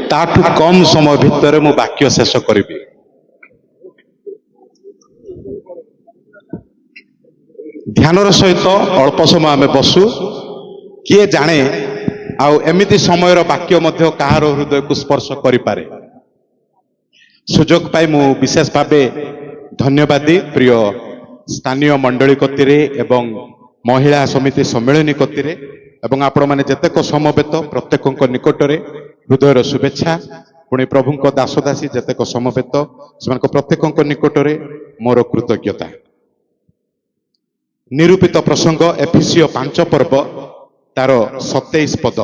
ताठू कम समय भितर मु वाक्य शेष करी। ध्यानर सहित अल्प समय आम बसु किए जाने आउ एमिति समय वाक्य मध्य कहार हृदय को स्पर्श करि पारे। सुजोग पाई मु विशेष भावे धन्यवादी प्रिय स्थानीय मंडली कतिरे एवं महिला समिति सम्मेलनी कतिरे एवं आपण माने जतेक समवेत प्रत्येक निकटरे हृदयर शुभेच्छा। पुणी प्रभु दासदासी जतेक समवेत से प्रत्येक निकटरे मोर कृतज्ञता। निरूपित प्रसंग एफिसियो 5 पर्व तार 27 पद।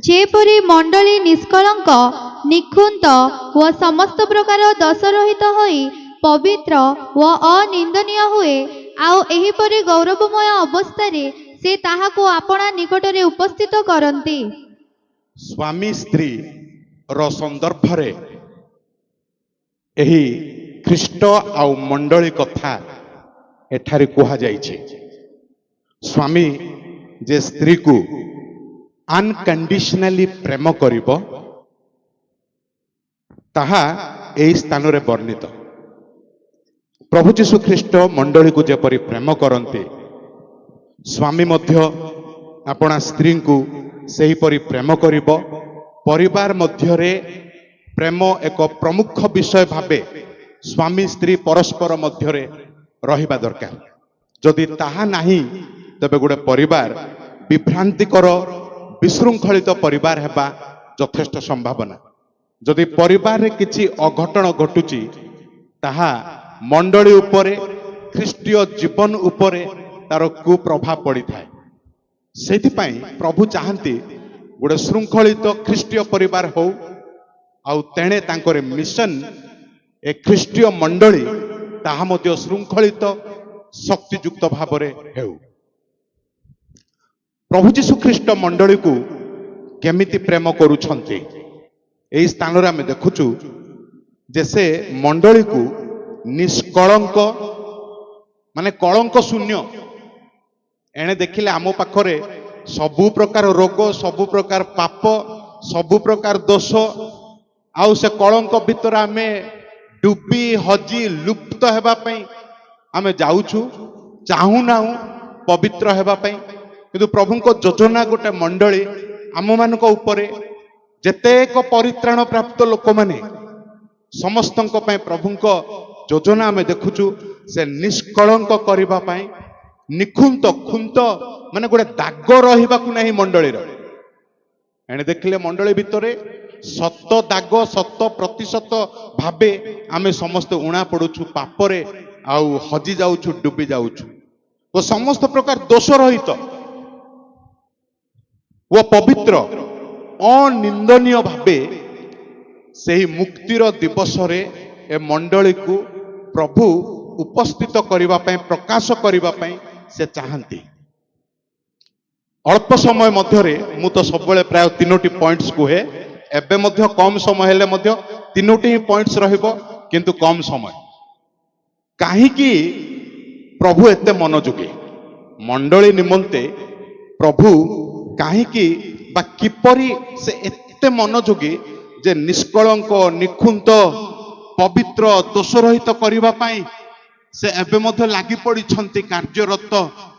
जेपरी मंडली निष्कलंक निखुंत व समस्त प्रकार दोषरहित होई पवित्र व अनिंदनीय हुए आउ एहिपरि गौरवमय अवस्था रे से ताहाको आपणा निकटरे उपस्थित करंती। स्वामी स्त्री रो संदर्भ रे एही ख्रीष्ट आउ मंडली कथा एठारे कुहा जाइछे। स्वामी जे स्त्री को अनकंडीशनली प्रेम करिबो ताहा एही स्थान रे वर्णित। प्रभु जीशु ख्रीष्ट मंडली को जेपरि प्रेम करते स्वामी मध्य अपना स्त्री को सही परि प्रेम करिबो। परिवार मध्य रे प्रेम एक प्रमुख विषय भावे स्वामी स्त्री परस्पर मध्य रे रहिबा दरकार। जदि ताहा नाही तबे गोटे परिवार विभ्रांतिकर विशृंखलित परिवार हेबा यथेष्ट संभावना। जदि परिवार रे किछि अघटन घटुची ताहा मंडली उपरे ख्रीष्टीय जीवन उपरे तार कुप्रभाव पड़ी थाए। सेति पई प्रभु चाहती गोटे श्रृंखलित ख्रीष्टीय परिवार हो आउ तेणे तांकर मिशन ए ख्रीष्टीय मंडली ताहा मध्य श्रृंखलित शक्तियुक्त भाव में हेउ। प्रभु जीशु ख्रीष्ट मंडली को केमिति प्रेम करुछंती एही स्थान रे आमे देखुचु जे से मंडली को निष्कलंक माने कलंक शून्य। एणे देखिले आमो पाखरे सबु प्रकार रोग सबु प्रकार पाप सबु प्रकार दोष आउ से कलंक भितर आमे डुबी हजी लुप्त हेबा पई आमे जाउछु चाहू नाहू पवित्र हेबा पई। किंतु प्रभु को योजना गोटे मंडली आम मानक उपरे जेतेक परित्राण प्राप्त लोक माने समस्तंक पई प्रभु को योजना आमे देखुछु से निष्कलंक करिबा पई निखुंत खुंत माने गोटे दाग रहिबा को नाही मंडली रो। एने देखिले मंडली भितरे सत दाग 100% भाबे आमे समस्त उणा पडुछु पापरे आउ हजी जाउछु डुबी जाउछु वो समस्त प्रकार दोष रहित वो पवित्र अनिंदनीय भाबे सेही मुक्तिर दिवस रे ए मंडली को प्रभु उपस्थित करिबा पई प्रकाश करिबा पई से चाहती। अल्प समय मध्य रे मु तो सब बेले प्राय 3टी पॉइंट्स कुहे एबे मध्य कम समय हेले मध्य 3टी ही पॉइंट्स रहिबो किंतु कम समय। काहे कि प्रभु एते मनोयोगी मंडली निमंते प्रभु काहे कि बा किपरि से एते मनोयोगी जे निष्कलंक निखुंत पवित्र दोषरहित करिबा पई से एबे मध्य लागि पड़ी छंती कार्यरत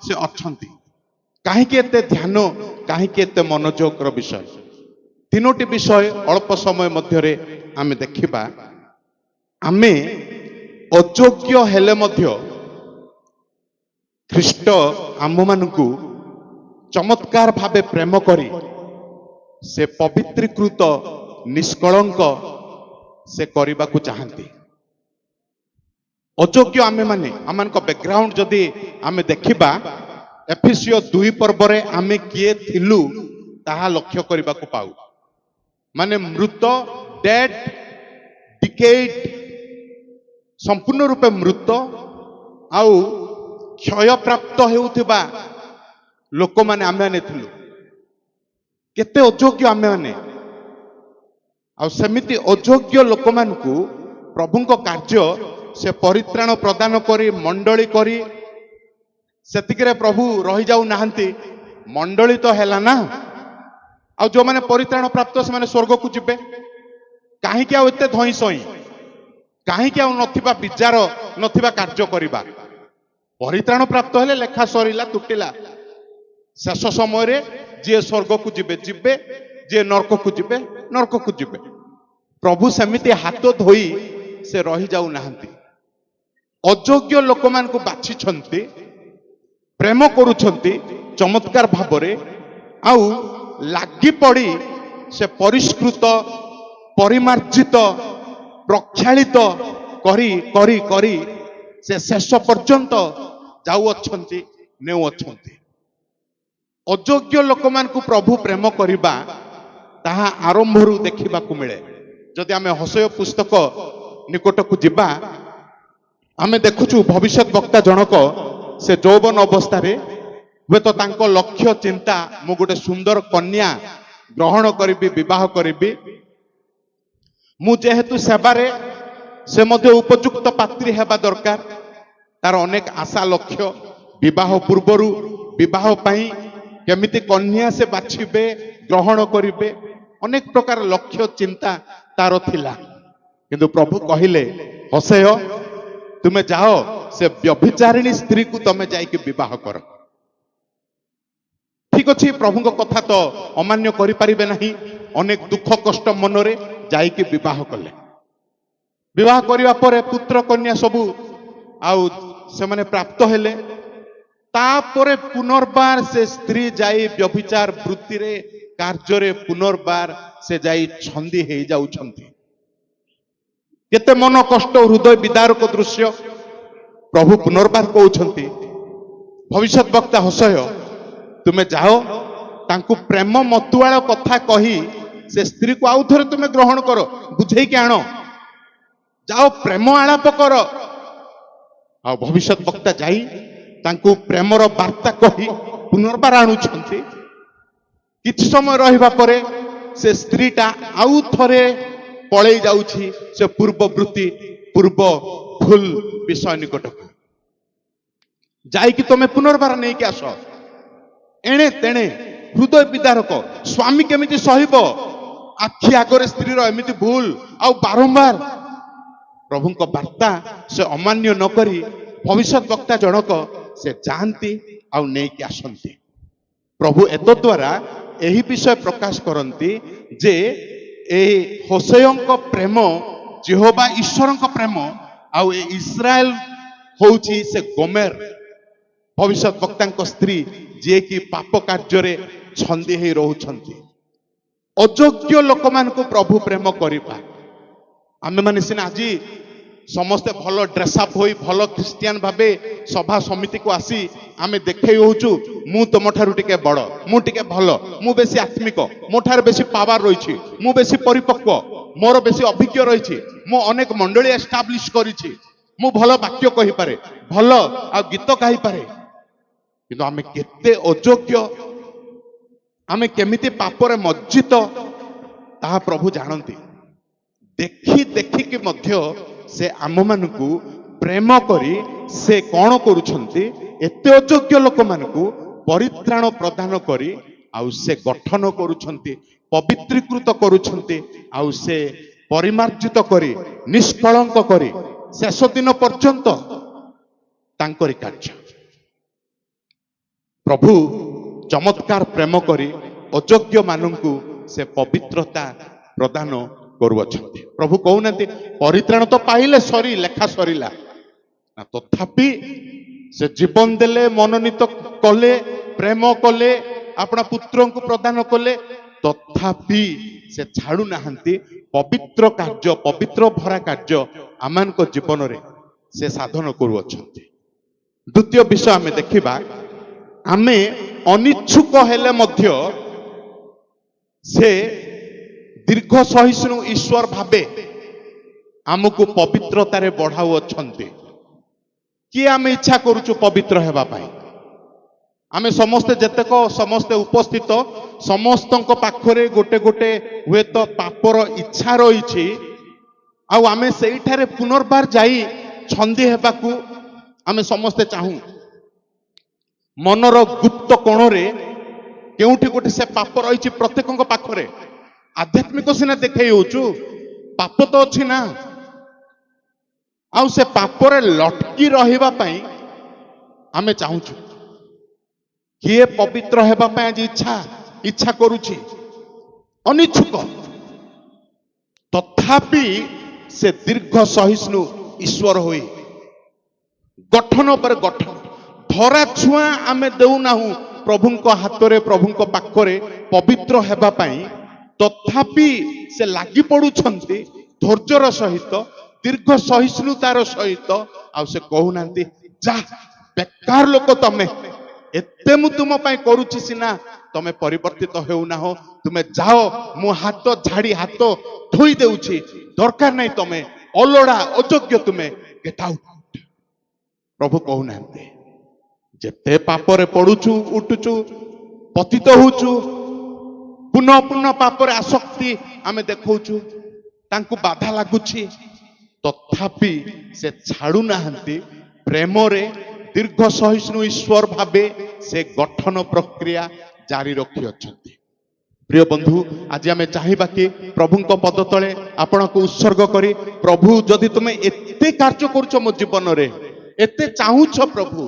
से अछंती। काहे कि एते ध्यान काहे कि एते मनोयोग रो विषय 3टी विषय अल्प समय मध्य रे आमे देखिबा। आमे अयोग्य हेले मध्य ख्रीष्ट आम मानकु चमत्कार भावे प्रेम करी से पवित्रीकृत निष्कलंक से करने को चाहती। अयोग्य आमे माने आम बैकग्राउंड जदि आमे देखिबा एफिसियो 2 पर्व रे आमे किए थिलु ताहा लक्ष्य करने को पाऊ। माने मृत डेड डिकेड संपूर्ण रूपे मृत आउ क्षय प्राप्त हेउथिबा लोक माने आमे माने थिलु। केते अयोग्य आमे माने आ सेमिति अयोग्य लोक मानकु प्रभुଙ୍କ कार्य से परित्राण प्रदान करी मंडली करी सेतिकरे प्रभु रही जाऊ नाहंती। मंडली तो हैला ना आ जो माने परित्राण प्राप्त से माने स्वर्ग को जिबे କାହିଁକି ଆଉ ଏତେ ଧଇଁ ସଇଁ, କାହିଁକି ଆଉ ନଥିବା ବିଚାର ନଥିବା କାର୍ଯ୍ୟ କରିବା। ପରିତ୍ରାଣ ପ୍ରାପ୍ତ ହେଲେ ଲେଖା ସରିଲା, ତୁଟିଲା। ଶେଷ ସମୟରେ ଯିଏ ସ୍ୱର୍ଗକୁ ଯିବେ ଯିବେ, ଯିଏ ନର୍କକୁ ଯିବେ ନର୍କକୁ ଯିବେ। ପ୍ରଭୁ ସେମିତି ହାତ ଧୋଇ ସେ ରହିଯାଉନାହାନ୍ତି। ଅଯୋଗ୍ୟ ଲୋକମାନଙ୍କୁ ବାଛିଛନ୍ତି, ପ୍ରେମ କରୁଛନ୍ତି ଚମତ୍କାର ଭାବରେ, ଆଉ ଲାଗି ପଡ଼ି ସେ ପରିଷ୍କୃତ, ପରିମାର୍ଜିତ, ପ୍ରକ୍ଷାଳିତ କରି କରି କରି ସେ ଶେଷ ପର୍ଯ୍ୟନ୍ତ ଯାଉଅଛନ୍ତି, ନେଉଅଛନ୍ତି। ଅଯୋଗ୍ୟ ଲୋକମାନଙ୍କୁ ପ୍ରଭୁ ପ୍ରେମ କରିବା ତାହା ଆରମ୍ଭରୁ ଦେଖିବାକୁ ମିଳେ। ଯଦି ଆମେ ହୋସେୟ ପୁସ୍ତକ ନିକଟକୁ ଯିବା, ଆମେ ଦେଖୁଛୁ ଭବିଷ୍ୟତ ବକ୍ତା ଜଣକ ସେ ଯୌବନ ଅବସ୍ଥାରେ ହୁଏତ ତାଙ୍କ ଲକ୍ଷ୍ୟ ଚିନ୍ତା, ମୁଁ ଗୋଟେ ସୁନ୍ଦର କନ୍ୟା ଗ୍ରହଣ କରିବି, ବିବାହ କରିବି। ମୁଁ ଯେହେତୁ ସେବାରେ, ସେ ମଧ୍ୟ ଉପଯୁକ୍ତ ପାତ୍ରୀ ହେବା ଦରକାର। ତାର ଅନେକ ଆଶା ଲକ୍ଷ୍ୟ, ବିବାହ ପୂର୍ବରୁ ବିବାହ ପାଇଁ କେମିତି କନ୍ୟା ସେ ବାଛିବେ, ଗ୍ରହଣ କରିବେ, ଅନେକ ପ୍ରକାର ଲକ୍ଷ୍ୟ ଚିନ୍ତା ତାର ଥିଲା। କିନ୍ତୁ ପ୍ରଭୁ କହିଲେ, ହୋସେୟ ତୁମେ ଯାଅ, ସେ ବ୍ୟଭିଚାରିଣୀ ସ୍ତ୍ରୀକୁ ତମେ ଯାଇକି ବିବାହ କର। ଠିକ ଅଛି, ପ୍ରଭୁଙ୍କ କଥା ତ ଅମାନ୍ୟ କରିପାରିବେ ନାହିଁ। ଅନେକ ଦୁଃଖ କଷ୍ଟ ମନରେ ଯାଇକି ବିବାହ କଲେ। ବିବାହ କରିବା ପରେ ପୁତ୍ର କନ୍ୟା ସବୁ ଆଉ ସେମାନେ ପ୍ରାପ୍ତ ହେଲେ। ତାପରେ ପୁନର୍ବାର ସେ ସ୍ତ୍ରୀ ଯାଇ ବ୍ୟଭିଚାର ବୃତ୍ତିରେ, କାର୍ଯ୍ୟରେ ପୁନର୍ବାର ସେ ଯାଇ ଛନ୍ଦି ହେଇଯାଉଛନ୍ତି। କେତେ ମନ କଷ୍ଟ, ହୃଦୟ ବିଦାରକ ଦୃଶ୍ୟ। ପ୍ରଭୁ ପୁନର୍ବାର କହୁଛନ୍ତି, ଭବିଷ୍ୟତ ବକ୍ତା ହୋସେୟ ତୁମେ ଯାଅ, ତାଙ୍କୁ ପ୍ରେମ ମତୁଆଳ କଥା କହି ସେ ସ୍ତ୍ରୀକୁ ଆଉ ଥରେ ତୁମେ ଗ୍ରହଣ କର, ବୁଝେଇକି ଆଣ। ଯାଅ, ପ୍ରେମ ଆଳାପ କର। ଆଉ ଭବିଷ୍ୟତ ବକ୍ତା ଯାଇ ତାଙ୍କୁ ପ୍ରେମର ବାର୍ତ୍ତା କହି ପୁନର୍ବାର ଆଣୁଛନ୍ତି। କିଛି ସମୟ ରହିବା ପରେ ସେ ସ୍ତ୍ରୀଟା ଆଉ ଥରେ ପଳେଇ ଯାଉଛି ସେ ପୂର୍ବ ବୃତ୍ତି, ପୂର୍ବ ଭୁଲ ବିଷୟ ନିକଟକୁ। ଯାଇକି ତମେ ପୁନର୍ବାର ନେଇକି ଆସ। ଏଣେ ତେଣେ ହୃଦୟ ବିଦାରକ। ସ୍ୱାମୀ କେମିତି ସହିବ ଆଖି ଆଗରେ ସ୍ତ୍ରୀର ଏମିତି ଭୁଲ ଆଉ ବାରମ୍ବାର? ପ୍ରଭୁଙ୍କ ବାର୍ତ୍ତା ସେ ଅମାନ୍ୟ ନ କରି ଭବିଷ୍ୟତ ବକ୍ତା ଜଣକ ସେ ଯାଆନ୍ତି ଆଉ ନେଇକି ଆସନ୍ତି। ପ୍ରଭୁ ଏତଦ୍ୱାରା ଏହି ବିଷୟ ପ୍ରକାଶ କରନ୍ତି ଯେ এই ହୋସେୟଙ୍କ ପ୍ରେମ ଯେହୋବା ଈଶ୍ୱରଙ୍କ ପ୍ରେମ, ଆଉ ଏ ଇସ୍ରାଏଲ ହଉଛି ସେ ଗୋମେର ଭବିଷ୍ୟତ ବକ୍ତାଙ୍କ ସ୍ତ୍ରୀ, ଯିଏକି ପାପ କାର୍ଯ୍ୟରେ ଛନ୍ଦି ହେଇ ରହୁଛନ୍ତି। ଅଯୋଗ୍ୟ ଲୋକମାନଙ୍କୁ ପ୍ରଭୁ ପ୍ରେମ କରିବା। ଆମେମାନେ ସିନା ଆଜି ସମସ୍ତେ ଭଲ ଡ୍ରେସଅପ୍ ହୋଇ ଭଲ ଖ୍ରୀଷ୍ଟିଆନ ଭାବେ ସଭା ସମିତିକୁ ଆସି ଆମେ ଦେଖେଇ ହଉଛୁ, ମୁଁ ତମଠାରୁ ଟିକେ ବଡ଼, ମୁଁ ଟିକେ ଭଲ, ମୁଁ ବେଶୀ ଆତ୍ମିକ, ମୋ ଠାରେ ବେଶୀ ପାୱାର ରହିଛି, ମୁଁ ବେଶୀ ପରିପକ୍ୱ, ମୋର ବେଶୀ ଅଭିଜ୍ଞ ରହିଛି, ମୁଁ ଅନେକ ମଣ୍ଡଳୀ ଏଷ୍ଟାବ୍ଲିଶ କରିଛି, ମୁଁ ଭଲ ବାକ୍ୟ କହିପାରେ, ଭଲ ଆଉ ଗୀତ ଗାଇପାରେ। କିନ୍ତୁ ଆମେ କେତେ ଅଯୋଗ୍ୟ, ଆମେ କେମିତି ପାପରେ ମଜ୍ଜିତ ତାହା ପ୍ରଭୁ ଜାଣନ୍ତି। ଦେଖି ଦେଖିକି ମଧ୍ୟ ସେ ଆମମାନଙ୍କୁ ପ୍ରେମ କରି ସେ କଣ କରୁଛନ୍ତି, ଏତେ ଅଯୋଗ୍ୟ ଲୋକମାନଙ୍କୁ ପରିତ୍ରାଣ ପ୍ରଦାନ କରି ଆଉ ସେ ଗଠନ କରୁଛନ୍ତି, ପବିତ୍ରୀକୃତ କରୁଛନ୍ତି, ଆଉ ସେ ପରିମାର୍ଜିତ କରି ନିଷ୍କଳଙ୍କ କରି ଶେଷ ଦିନ ପର୍ଯ୍ୟନ୍ତ ତାଙ୍କରି କାର୍ଯ୍ୟ। ପ୍ରଭୁ ଚମତ୍କାର ପ୍ରେମ କରି ଅଯୋଗ୍ୟ ମାନଙ୍କୁ ସେ ପବିତ୍ରତା ପ୍ରଦାନ କରୁଅଛନ୍ତି। ପ୍ରଭୁ କହୁନାହାନ୍ତି ପରିତ୍ରାଣ ତ ପାଇଲେ, ସରି ଲେଖା ସରିଲା ନା, ତଥାପି ସେ ଜୀବନ ଦେଲେ, ମନୋନୀତ କଲେ, ପ୍ରେମ କଲେ, ଆପଣା ପୁତ୍ରଙ୍କୁ ପ୍ରଦାନ କଲେ, ତଥାପି ସେ ଛାଡୁନାହାନ୍ତି ପବିତ୍ର କାର୍ଯ୍ୟ, ପବିତ୍ର ଭରା କାର୍ଯ୍ୟ ଆମମାନଙ୍କ ଜୀବନରେ ସେ ସାଧନ କରୁଅଛନ୍ତି। ଦ୍ୱିତୀୟ ବିଷୟ ଆମେ ଦେଖିବା, ଆମେ ଅନିଚ୍ଛୁକ ହେଲେ ମଧ୍ୟ ସେ ଦୀର୍ଘ ସହିଷ୍ଣୁ ଈଶ୍ୱର ଭାବେ ଆମକୁ ପବିତ୍ରତାରେ ବଢାଉଅଛନ୍ତି। କିଏ ଆମେ ଇଚ୍ଛା କରୁଛୁ ପବିତ୍ର ହେବା ପାଇଁ? ଆମେ ସମସ୍ତେ ଯେତେକ ସମସ୍ତେ ଉପସ୍ଥିତ ସମସ୍ତଙ୍କ ପାଖରେ ଗୋଟେ ଗୋଟେ ହୁଏତ ପାପର ଇଚ୍ଛା ରହିଛି, ଆଉ ଆମେ ସେଇଠାରେ ପୁନର୍ବାର ଯାଇ ଛନ୍ଦି ହେବାକୁ ଆମେ ସମସ୍ତେ ଚାହୁଁ। ମନର ଗୁପ୍ତ କୋଣରେ କେଉଁଠି ଗୋଟେ ସେ ପାପ ରହିଛି ପ୍ରତ୍ୟେକଙ୍କ ପାଖରେ। ଆଧ୍ୟାତ୍ମିକ ସିନା ଦେଖେଇ ହଉଛୁ, ପାପ ତ ଅଛି ନା, ଆଉ ସେ ପାପରେ ଲଟକି ରହିବା ପାଇଁ ଆମେ ଚାହୁଁଛୁ। କିଏ ପବିତ୍ର ହେବା ପାଇଁ ଆଜି ଇଚ୍ଛା କରୁଛି, ଅନିଚ୍ଛୁକ, ତଥାପି ସେ ଦୀର୍ଘ ସହିଷ୍ଣୁ ଈଶ୍ୱର ହୋଇ ଗଠନ ପରେ ଗଠନ, ଧରା ଛୁଆଁ ଆମେ ଦେଉନାହୁଁ ପ୍ରଭୁଙ୍କ ହାତରେ, ପ୍ରଭୁଙ୍କ ପାଖରେ ପବିତ୍ର ହେବା ପାଇଁ, ତଥାପି ସେ ଲାଗି ପଡୁଛନ୍ତି ଧୈର୍ଯ୍ୟର ସହିତ, ଦୀର୍ଘ ସହିଷ୍ଣୁତାର ସହିତ। ଆଉ ସେ କହୁନାହାନ୍ତି, ଯା ବେକାର ଲୋକ ତମେ, ଏତେ ମୁଁ ତୁମ ପାଇଁ କରୁଛି ସିନା ତମେ ପରିବର୍ତ୍ତିତ ହେଉନାହଁ, ତୁମେ ଯାଅ, ମୁଁ ହାତ ଝାଡ଼ି ହାତ ଧୋଇ ଦେଉଛି, ଦରକାର ନାହିଁ ତମେ, ଅଲୋଡ଼ା ଅଯୋଗ୍ୟ ତୁମେ, ଗେଟ୍ ଆଉଟ୍। ପ୍ରଭୁ କହୁନାହାନ୍ତି, ଯେତେ ପାପରେ ପଡୁଛୁ, ଉଠୁଛୁ, ପତିତ ହଉଛୁ, ପୁନଃ ପୁନଃ ପାପରେ ଆସକ୍ତି ଆମେ ଦେଖଉଛୁ, ତାଙ୍କୁ ବାଧା ଲାଗୁଛି, ତଥାପି ସେ ଛାଡୁନାହାନ୍ତି। ପ୍ରେମରେ ଦୀର୍ଘ ସହିଷ୍ଣୁ ଈଶ୍ୱର ଭାବେ ସେ ଗଠନ ପ୍ରକ୍ରିୟା ଜାରି ରଖିଅଛନ୍ତି। ପ୍ରିୟ ବନ୍ଧୁ, ଆଜି ଆମେ ଚାହିଁବା କି ପ୍ରଭୁଙ୍କ ପଦ ତଳେ ଆପଣଙ୍କୁ ଉତ୍ସର୍ଗ କରି, ପ୍ରଭୁ ଯଦି ତୁମେ ଏତେ କାର୍ଯ୍ୟ କରୁଛ ମୋ ଜୀବନରେ, ଏତେ ଚାହୁଁଛ ପ୍ରଭୁ,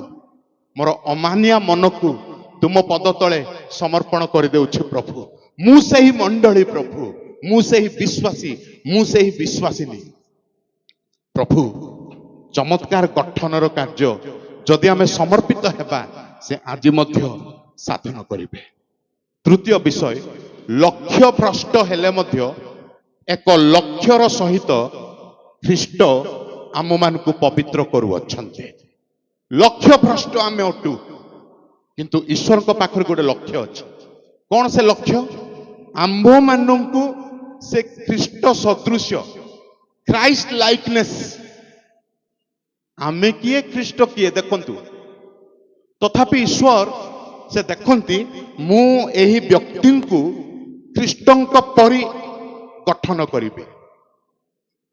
ମୋର ଅମାନିଆ ମନକୁ ତୁମ ପଦ ତଳେ ସମର୍ପଣ କରିଦେଉଛି ପ୍ରଭୁ। ମୁଁ ସେହି ମଣ୍ଡଳୀ ପ୍ରଭୁ, ମୁଁ ସେହି ବିଶ୍ୱାସୀ, ମୁଁ ସେହି ବିଶ୍ୱାସିନୀ ପ୍ରଭୁ। ଚମତ୍କାର ଗଠନର କାର୍ଯ୍ୟ ଯଦି ଆମେ ସମର୍ପିତ ହେବା, ସେ ଆଜି ମଧ୍ୟ ସାଧନ କରିବେ। ତୃତୀୟ ବିଷୟ, ଲକ୍ଷ୍ୟ ଭ୍ରଷ୍ଟ ହେଲେ ମଧ୍ୟ ଏକ ଲକ୍ଷ୍ୟର ସହିତ ଖ୍ରୀଷ୍ଟ ଆମମାନଙ୍କୁ ପବିତ୍ର କରୁଅଛନ୍ତି। ଲକ୍ଷ୍ୟ ଭ୍ରଷ୍ଟ ଆମେ ଅଟୁ, କିନ୍ତୁ ଈଶ୍ୱରଙ୍କ ପାଖରେ ଗୋଟେ ଲକ୍ଷ୍ୟ ଅଛି। କଣ ସେ ଲକ୍ଷ୍ୟ? ଆମ୍ଭମାନଙ୍କୁ ସେ ଖ୍ରୀଷ୍ଟ ସଦୃଶ୍ୟ, କ୍ରାଇଷ୍ଟ ଲାଇକନେସ୍। ଆମେ କିଏ, ଖ୍ରୀଷ୍ଟ କିଏ ଦେଖନ୍ତୁ। ତଥାପି ଈଶ୍ୱର ସେ ଦେଖନ୍ତି, ମୁଁ ଏହି ବ୍ୟକ୍ତିଙ୍କୁ ଖ୍ରୀଷ୍ଟଙ୍କ ପରି ଗଠନ କରିବି,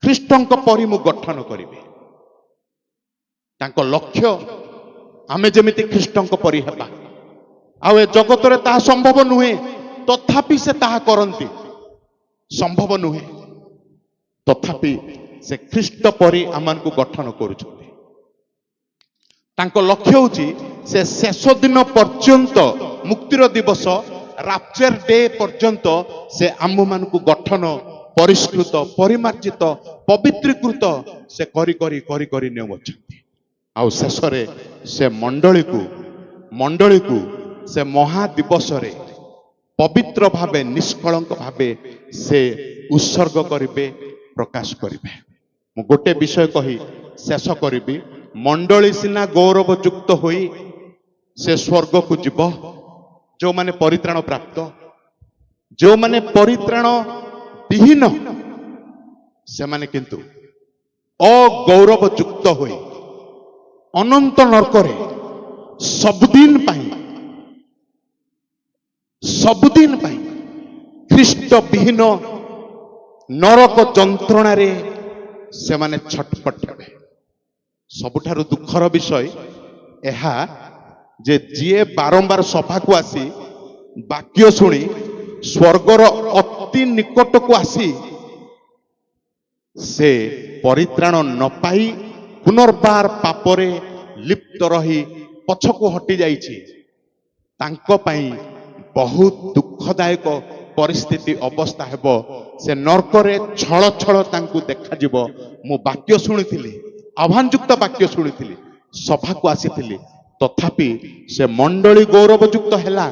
ଖ୍ରୀଷ୍ଟଙ୍କ ପରି ମୁଁ ଗଠନ କରିବି। ତାଙ୍କ ଲକ୍ଷ୍ୟ ଆମେ ଯେମିତି ଖ୍ରୀଷ୍ଟଙ୍କ ପରି ହେବା। ଆଉ ଏ ଜଗତରେ ତାହା ସମ୍ଭବ ନୁହେଁ, ତଥାପି ସେ ତାହା କରନ୍ତି। ସମ୍ଭବ ନୁହେଁ, ତଥାପି ସେ ଖ୍ରୀଷ୍ଟ ପରି ଆମମାନଙ୍କୁ ଗଠନ କରୁଛନ୍ତି। ତାଙ୍କ ଲକ୍ଷ୍ୟ ହେଉଛି ସେ ଶେଷ ଦିନ ପର୍ଯ୍ୟନ୍ତ, ମୁକ୍ତିର ଦିବସ, ରାପ୍ଚର ଡେ ପର୍ଯ୍ୟନ୍ତ ସେ ଆମ୍ଭମାନଙ୍କୁ ଗଠନ, ପରିଷ୍କୃତ, ପରିମାର୍ଜିତ, ପବିତ୍ରୀକୃତ ସେ କରି କରି କରି କରି ନେଉଅଛନ୍ତି। ଆଉ ଶେଷରେ ସେ ମଣ୍ଡଳୀକୁ ସେ ମହାଦିବସରେ ପବିତ୍ର ଭାବେ, ନିଷ୍କଳଙ୍କ ଭାବେ ସେ ଉତ୍ସର୍ଗ କରିବେ, ପ୍ରକାଶ କରିବେ। ମୁଁ ଗୋଟେ ବିଷୟ କହି ଶେଷ କରିବି। ମଣ୍ଡଳୀ ସିନା ଗୌରବ ଯୁକ୍ତ ହୋଇ ସେ ସ୍ୱର୍ଗକୁ ଯିବ, ଯେଉଁମାନେ ପରିତ୍ରାଣ ପ୍ରାପ୍ତ, ଯେଉଁମାନେ ପରିତ୍ରାଣ ବିହୀନ, ସେମାନେ କିନ୍ତୁ ଅଗୌରବ ଯୁକ୍ତ ହୋଇ ଅନନ୍ତ ନର୍କରେ ସବୁଦିନ ପାଇଁ ଖ୍ରୀଷ୍ଟ ବିହୀନ ନରକ ଯନ୍ତ୍ରଣାରେ ସେମାନେ ଛଟପଟ ହେବେ। ସବୁଠାରୁ ଦୁଃଖର ବିଷୟ ଏହା ଯେ ଯିଏ ବାରମ୍ବାର ସଭାକୁ ଆସି ବାକ୍ୟ ଶୁଣି ସ୍ୱର୍ଗର ଅତି ନିକଟକୁ ଆସି ସେ ପରିତ୍ରାଣ ନ ପାଇ ପୁନର୍ବାର ପାପରେ ଲିପ୍ତ ରହି ପଛକୁ ହଟି ଯାଇଛି, ତାଙ୍କ ପାଇଁ ବହୁତ ଦୁଃଖଦାୟକ ପରିସ୍ଥିତି ଅବସ୍ଥା ହେବ। ସେ ନର୍କରେ ଛଳ ଛଳ ତାଙ୍କୁ ଦେଖାଯିବ। ମୁଁ ବାକ୍ୟ ଶୁଣିଥିଲି, ଆହ୍ୱାନଯୁକ୍ତ ବାକ୍ୟ ଶୁଣିଥିଲି, ସଭାକୁ ଆସିଥିଲି, ତଥାପି ସେ ମଣ୍ଡଳୀ ଗୌରବଯୁକ୍ତ ହେଲା,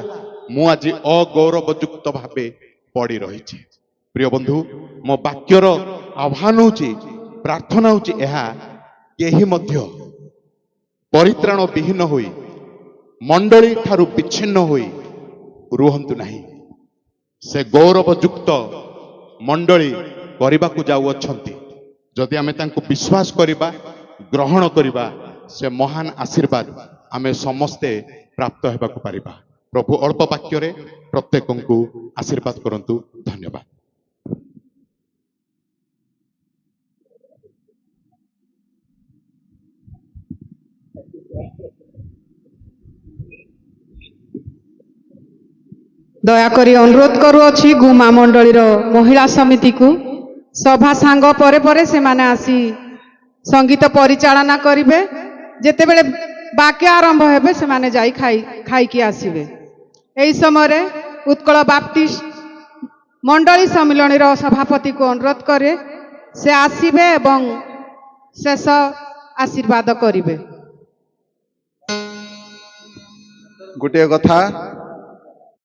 ମୁଁ ଆଜି ଅଗୌରବଯୁକ୍ତ ଭାବେ ପଡ଼ି ରହିଛି। ପ୍ରିୟ ବନ୍ଧୁ, ମୋ ବାକ୍ୟର ଆହ୍ୱାନ ହେଉଛି, ପ୍ରାର୍ଥନା ହେଉଛି ଏହା, କେହି ମଧ୍ୟ ପରିତ୍ରାଣ ବିହୀନ ହୋଇ ମଣ୍ଡଳୀ ଠାରୁ ବିଚ୍ଛିନ୍ନ ହୋଇ ରୁହନ୍ତୁ ନାହିଁ। ସେ ଗୌରବଯୁକ୍ତ ମଣ୍ଡଳୀ କରିବାକୁ ଯାଉଅଛନ୍ତି। ଯଦି ଆମେ ତାଙ୍କୁ ବିଶ୍ୱାସ କରିବା, ଗ୍ରହଣ କରିବା, ସେ ମହାନ ଆଶୀର୍ବାଦ ଆମେ ସମସ୍ତେ ପ୍ରାପ୍ତ ହେବାକୁ ପାରିବା। ପ୍ରଭୁ ଅଳ୍ପ ବାକ୍ୟରେ ପ୍ରତ୍ୟେକଙ୍କୁ ଆଶୀର୍ବାଦ କରନ୍ତୁ। ଧନ୍ୟବାଦ। ଦୟାକରି ଅନୁରୋଧ କରୁଅଛି ଗୁମା ମଣ୍ଡଳୀର ମହିଳା ସମିତିକୁ सभा सांग परे परे से माने आसी संगीत परिचालना करिवे जेतेबेले वाक्य आरंभ हेबे से माने जाई खाई की आसीबे। एई समय उत्कल बाप्टिस्ट मंडली सम्मिलन रो सभापति को अनुरोध करे से आसीबे एवं शेष आशीर्वाद करिवे। गोटे कथा